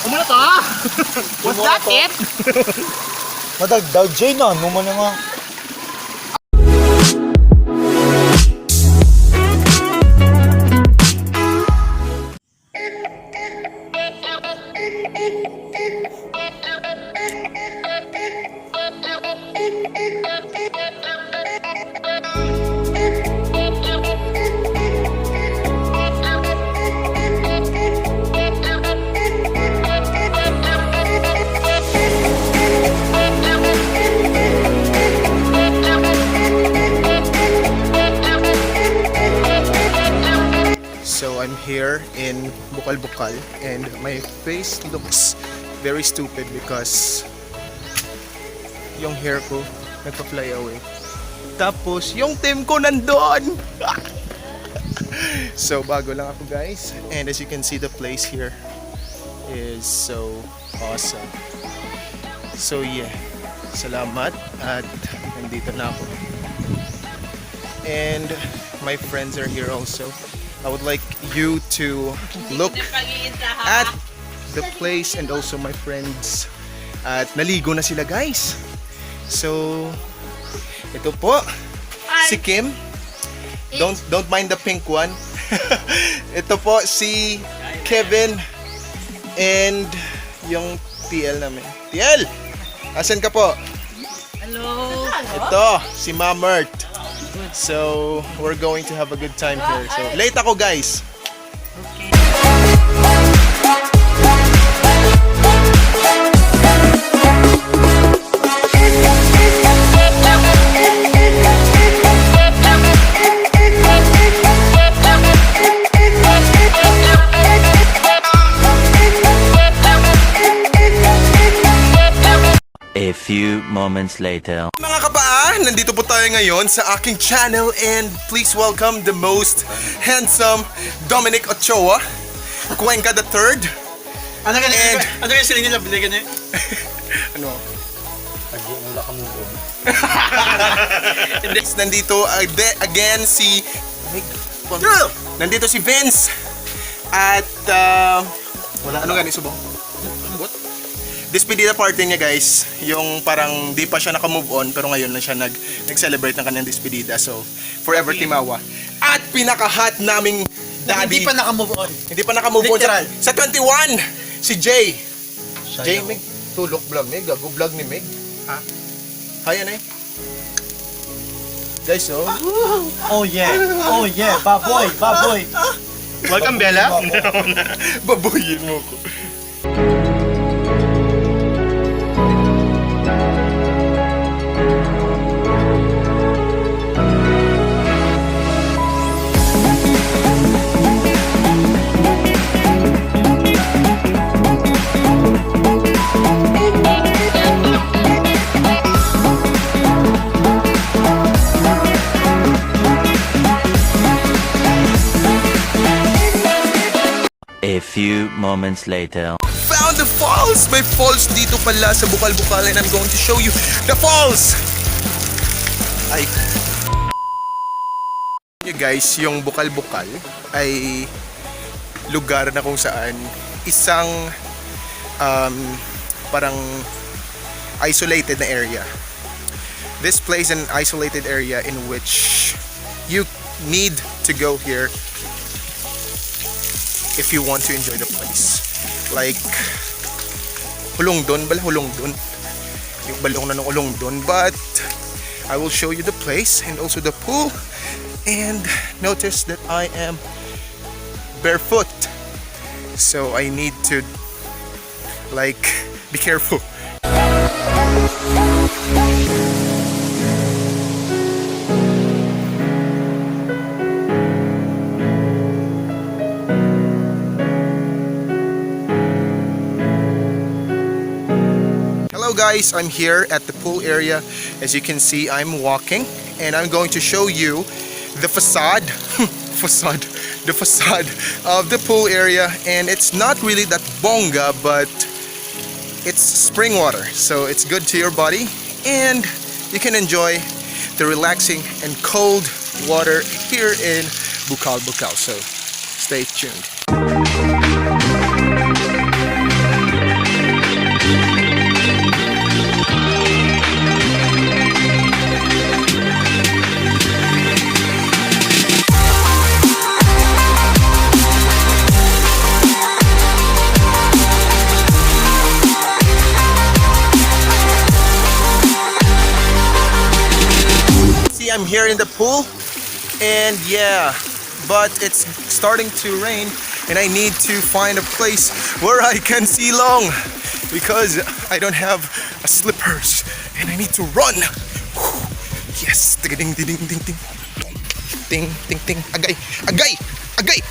Kumuna to? Was that it? Madagdag Jay na, ano man nga. So I'm here in Bukal-Bukal and my face looks very stupid because yung hair ko nagpa-fly away. Tapos yung team ko nandun! So bago lang ako guys, and as you can see the place here is so awesome. So yeah, salamat at nandito na ako. And my friends are here also. I would like you to look at the place and also my friends. At naligo na sila guys. So ito po si Kim. Don't mind the pink one. Ito po si Kevin and yung TL namin. TL! Asan ka po? Hello. Ito si Mamert. So we're going to have a good time here. So late ako guys. A few moments later. Mga kapaa, nandito po tayo ngayon sa aking channel and please welcome the most handsome Dominic Ochoa, Cuenca the Third. Ano And- sila nila binigyan niya? Ano? Agi, wala ka move on. Nandito again si Nandito si Vince at ano gani subo? What? Despedida party niya guys, yung parang di pa siya naka-move on pero ngayon lang siya nag-celebrate ng kanyang despedida. So, forever Timawa. At pinaka-hot naming daddy. Hindi pa naka-move on. Hindi pa naka-move on. Literal. Sa 21, si Jay. Jay Meg, tulok vlog Meg, gago vlog ni Meg. Ha? Kaya na eh. Guys, oh. Oh yeah, baboy. Welcome, Bella. Babuyin mo ko. A few moments later. Found the falls! May falls dito pala sa Bukal-Bukal and I'm going to show you the falls! Ay. You guys, yung Bukal-Bukal ay lugar na kung saan isang parang isolated na area. This place is an isolated area in which you need to go here if you want to enjoy the place. Like Hulongdon, Hulongdon. Yung balong na ng Hulongdon. But I will show you the place and also the pool. And notice that I am barefoot. So I need to like be careful. Hello guys, I'm here at the pool area. As you can see, I'm walking and I'm going to show you the facade the facade of the pool area, and it's not really that bonga, but it's spring water, so it's good to your body and you can enjoy the relaxing and cold water here in Bukal-Bukal. So stay tuned. I'm here in the pool, and yeah, but it's starting to rain, and I need to find a place where I can see long because I don't have a slippers, and I need to run. Whew. Yes, ding ding ding ding ding, ding ding ding, agay, agay, agay,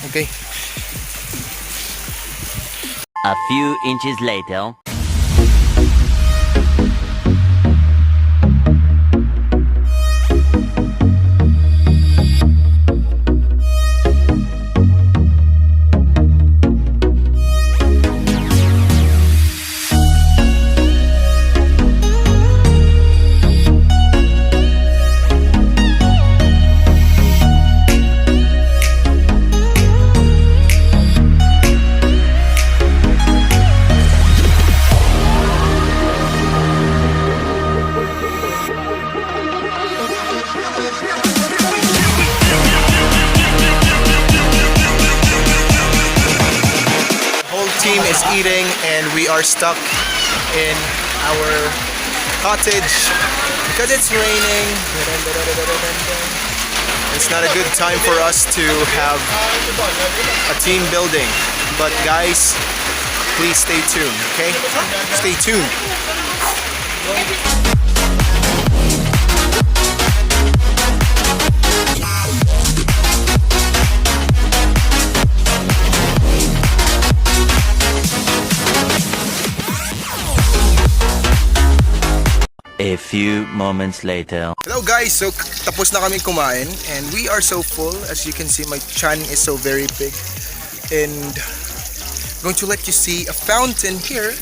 agay. A few inches later. Team is eating and we are stuck in our cottage because it's raining. It's not a good time for us to have a team building, but guys, please stay tuned, okay? Stay tuned. A few moments later. Hello guys, so tapos na kami kumain and we are so full. As you can see, my chan is so very big, and I'm going to let you see a fountain here.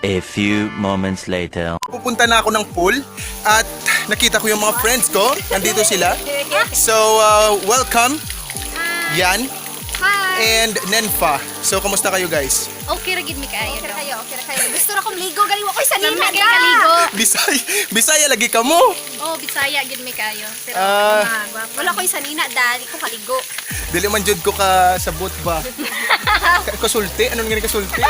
A few moments later. Pupunta na ako ng pool at nakita ko yung mga friends ko. Nandito sila. So, welcome, Yan Hi! and Nenfa. So, kamusta kayo guys? Okay ra gid mi kaayo. Okay ra kayo. Gusto na kong ligo, galing ako sa nina Nami kaligo. Bisaya lagi ka mo. Oh, Bisaya gid mi kaayo. Pero gwapo. Wala ko sa nina, dali ko kaligo. Dili man jud ko ka sabot ba? Kasulti? Anong nga kasulti?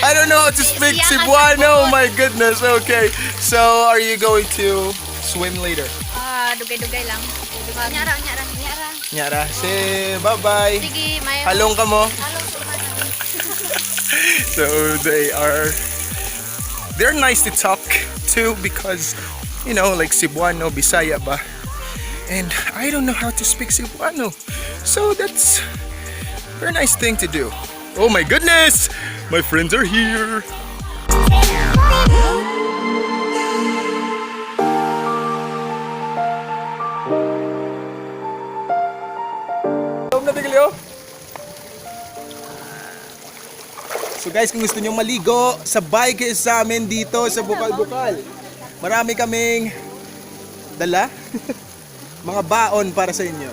I don't know how to speak Cebuano. Oh my goodness. Okay. So, are you going to swim later? Dugay-dugay lang. Nyara. Nyara. Say bye-bye. Sige, may Halong ka mo. So they're nice to talk to because, you know, like Cebuano, Bisaya ba? And I don't know how to speak Cebuano. So that's a very nice thing to do. Oh my goodness! My friends are here! So guys, kung gusto nyo maligo, sabay kayo sa amin dito sa Bukal-Bukal. Marami kaming dala, mga baon para sa inyo.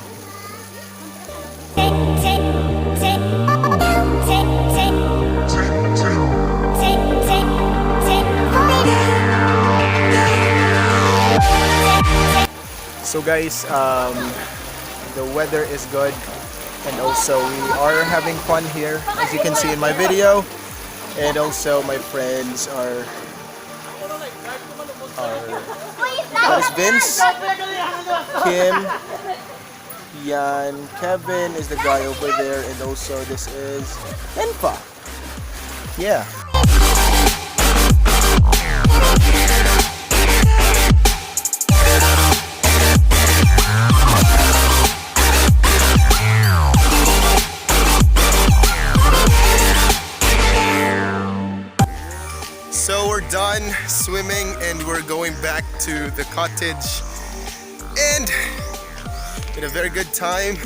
So guys, the weather is good and also we are having fun here, as you can see in my video. And also my friends are that is Vince, Kim, Yan, Kevin is the guy over there, and also this is Enfa. Yeah. So we're done swimming and we're going back to the cottage and had a very good time,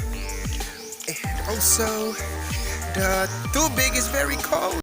and also the tubig is very cold.